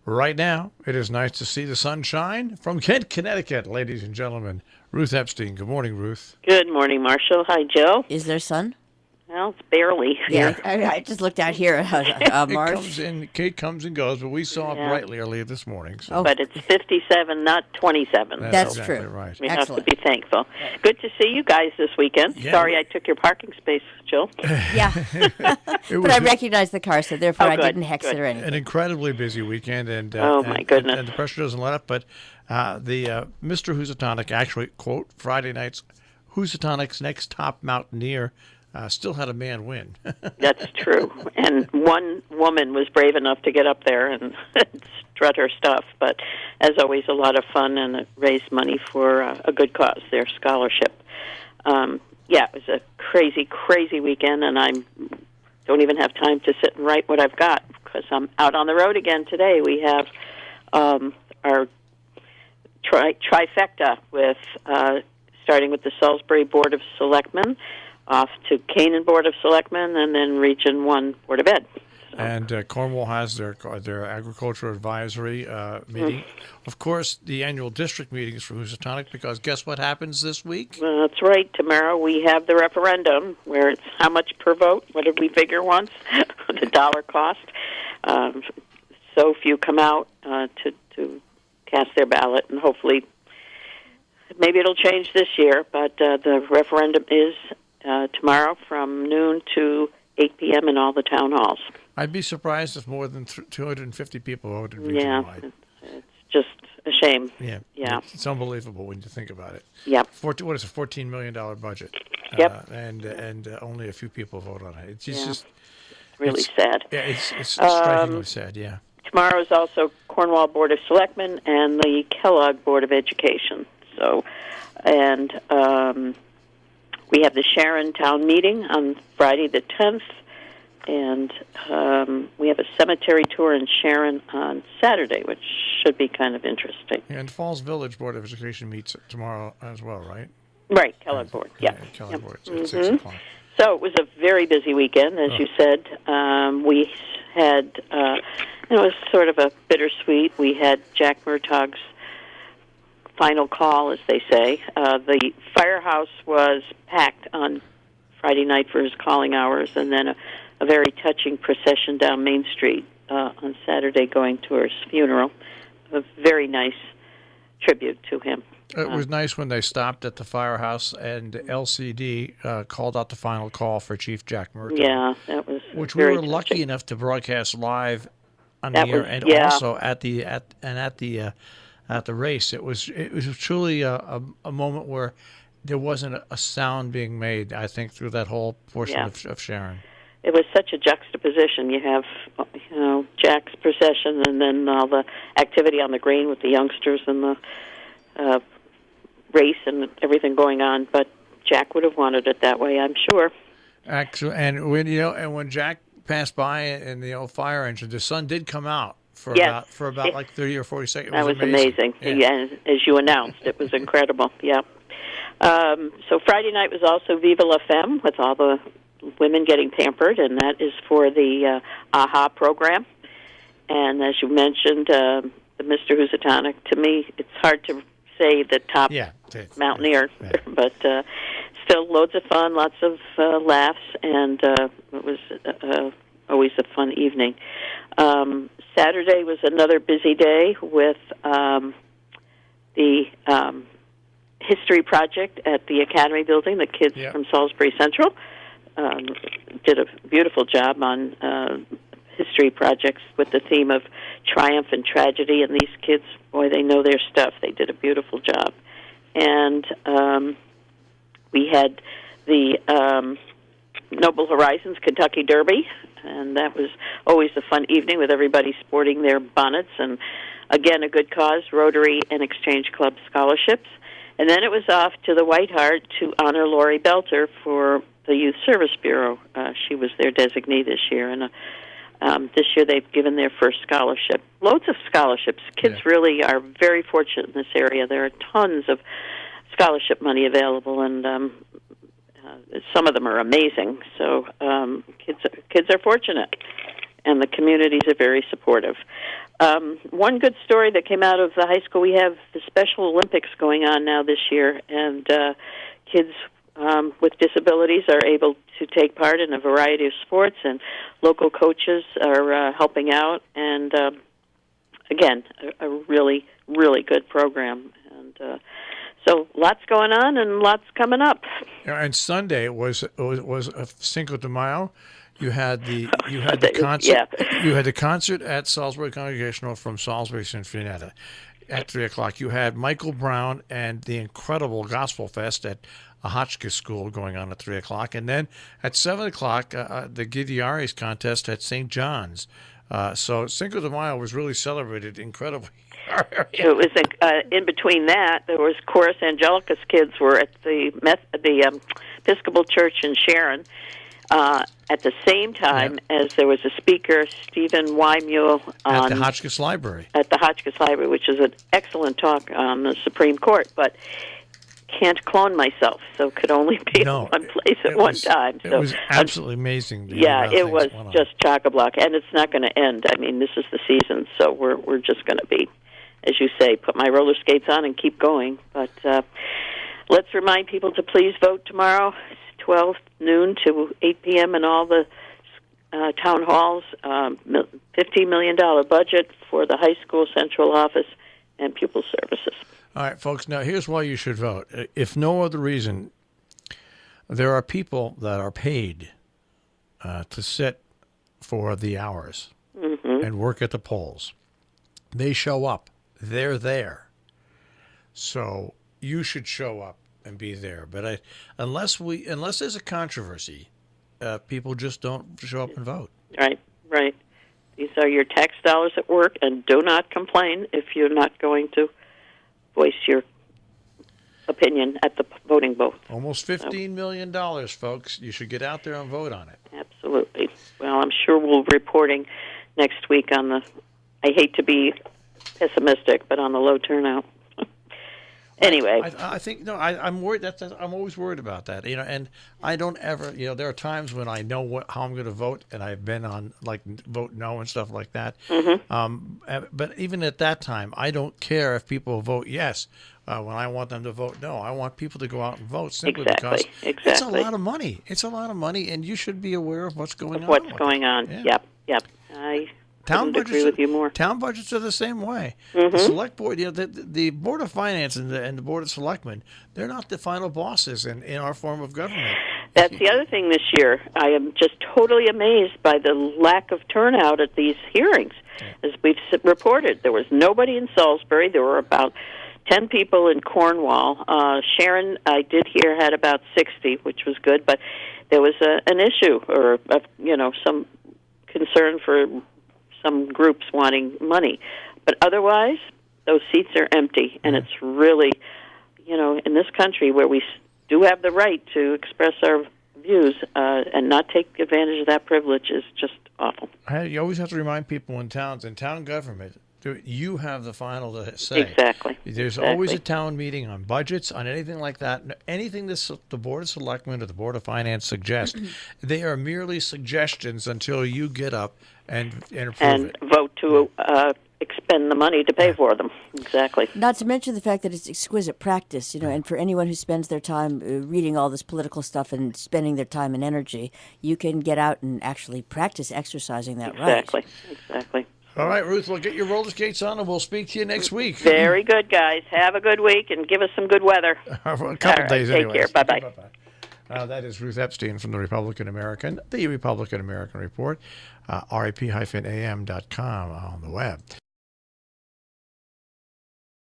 Right now, it is nice to see the sunshine from Kent, Connecticut, ladies and gentlemen. Ruth Epstein. Good morning, Ruth. Good morning, Marshall. Hi, Joe. Is there sun? Well, it's barely. Yeah, I just looked out here. Marsh. Kate comes and goes, but we saw it brightly earlier this morning. So. But it's 57, not 27. That's exactly true. Right. We have to be thankful. Good to see you guys this weekend. Yeah. Sorry I took your parking space, Jill. Yeah. But I recognized the car, so therefore I didn't hex it or anything. An incredibly busy weekend. And my goodness. And the pressure doesn't let up. But the Mr. Housatonic, actually, quote, Friday night's Housatonic's next top mountaineer still had a man win. That's true. And one woman was brave enough to get up there and strut her stuff. But as always, a lot of fun, and it raised money for a good cause, their scholarship. It was a crazy, crazy weekend, and I don't even have time to sit and write what I've got because I'm out on the road again today. We have our trifecta with starting with the Salisbury Board of Selectmen, off to Canaan Board of Selectmen, and then Region 1 Board of Ed. So. And Cornwall has their agriculture advisory meeting. Of course, the annual district meetings for Housatonic, because guess what happens this week? That's right. Tomorrow we have the referendum, where it's how much per vote. What did we figure once? The dollar cost. So few come out to cast their ballot, and hopefully maybe it'll change this year, but the referendum is tomorrow from noon to 8 p.m. in all the town halls. I'd be surprised if more than 250 people voted region-wide. It's just a shame. Yeah. It's unbelievable when you think about it. Yep. What is a $14 million budget? Yep. And only a few people vote on it. It's just really sad. Yeah, it's strikingly sad, yeah. Tomorrow is also Cornwall Board of Selectmen and the Kellogg Board of Education. So, and we have the Sharon Town Meeting on Friday the 10th, and we have a cemetery tour in Sharon on Saturday, which should be kind of interesting. And Falls Village Board of Education meets tomorrow as well, right? Right, Kellogg Board, Kellogg Board, at 6 o'clock. So it was a very busy weekend, as you said. We had, it was sort of a bittersweet. We had Jack Murtaugh's final call, as they say. The firehouse was packed on Friday night for his calling hours, and then a very touching procession down Main Street on Saturday going to his funeral. A very nice tribute to him. It was nice when they stopped at the firehouse and LCD called out the final call for Chief Jack Murtaugh. Yeah, that was which very we were touching. lucky enough to broadcast live on That the air, was- and yeah. also at the race. It was truly a moment where there wasn't a sound being made, I think, through that whole portion of Sharon. It was such a juxtaposition. You have, Jack's procession, and then all the activity on the green with the youngsters and the race and everything going on. But Jack would have wanted it that way, I'm sure. Actually, and when Jack passed by in the old fire engine, the sun did come out for about like 30 or 40 seconds. That was amazing. Yeah. As you announced, it was incredible. Yeah. So Friday night was also Viva La Femme with all the women getting pampered, and that is for the AHA program. And as you mentioned, the Mr. Housatonic, to me, it's hard to say the top mountaineer, but still loads of fun, lots of laughs, and it was always a fun evening. Saturday was another busy day with the history project at the Academy Building. The kids from Salisbury Central did a beautiful job on history projects with the theme of triumph and tragedy, and these kids, boy, they know their stuff. They did a beautiful job. And we had the Noble Horizons Kentucky Derby, and that was always a fun evening with everybody sporting their bonnets, and again, a good cause, Rotary and Exchange Club scholarships. And then it was off to the White Hart to honor Lori Belter for the Youth Service Bureau. She was their designee this year, and this year they've given their first scholarship. Loads of scholarships. Kids really are very fortunate in this area. There are tons of scholarship money available, and some of them are amazing. So kids are fortunate, and the communities are very supportive. One good story that came out of the high school, we have the Special Olympics going on now this year, and kids with disabilities are able to take part in a variety of sports, and local coaches are helping out, and again, a really, really good program. And so lots going on and lots coming up. And Sunday was a Cinco de Mayo. You had the concert. Yeah. You had the concert at Salisbury Congregational from Salisbury Sinfonietta at 3:00. You had Michael Brown and the incredible Gospel Fest at a Hotchkiss school going on at 3:00, and then at 7:00 the Gidiaris contest at St. John's. So Cinco de Mayo was really celebrated incredibly. It was in between that. There was Chorus Angelicus kids were at the Episcopal Church in Sharon at the same time as there was a speaker, Stephen Wymule, at the Hotchkiss Library. At the Hotchkiss Library, which is an excellent talk on the Supreme Court, but can't clone myself, so could only be in one place at one time. So it was absolutely amazing. Yeah, it was just chock-a-block, and it's not going to end. I mean, this is the season, so we're just going to be, as you say, put my roller skates on and keep going. But let's remind people to please vote tomorrow, 12 noon to 8 p.m. in all the town halls. $15 million budget for the high school central office and pupil services. All right, folks, now here's why you should vote. If no other reason, there are people that are paid to sit for the hours and work at the polls. They show up. They're there. So you should show up and be there. But unless there's a controversy, people just don't show up and vote. Right. These are your tax dollars at work, and do not complain if you're not going to voice your opinion at the voting booth. Almost $15 million, folks. You should get out there and vote on it. Absolutely. Well, I'm sure we'll be reporting next week on the, I hate to be pessimistic, but on the low turnout. Anyway, I think I'm worried. I'm always worried about that. And I don't ever. There are times when I know how I'm going to vote, and I've been on vote no and stuff like that. But even at that time, I don't care if people vote yes when I want them to vote no. I want people to go out and vote simply because it's a lot of money. It's a lot of money, and you should be aware of what's going on. What's going on? Yeah. Yep. I couldn't agree with you more. Town budgets are the same way. The select board, the Board of Finance and the Board of Selectmen, they're not the final bosses in our form of government. That's the other thing this year. I am just totally amazed by the lack of turnout at these hearings. As we've reported, there was nobody in Salisbury. There were about 10 people in Cornwall. Sharon, I did hear, had about 60, which was good, but there was an issue or some concern for some groups wanting money. But otherwise, those seats are empty, and it's really, in this country where we do have the right to express our views and not take advantage of that privilege is just awful. You always have to remind people in towns, in town government, you have the final say. Exactly. There's always a town meeting on budgets, on anything like that. Anything the Board of Selectmen or the Board of Finance suggests, they are merely suggestions until you get up and approve it. And vote to expend the money to pay for them. Exactly. Not to mention the fact that it's exquisite practice, and for anyone who spends their time reading all this political stuff and spending their time and energy, you can get out and actually practice exercising that right. Exactly. All right, Ruth, we'll get your roller skates on, and we'll speak to you next week. Very good, guys. Have a good week, and give us some good weather. A couple days, anyway. Take care. Bye-bye. That is Ruth Epstein from the Republican-American, the Republican-American Report, rep-am.com on the web.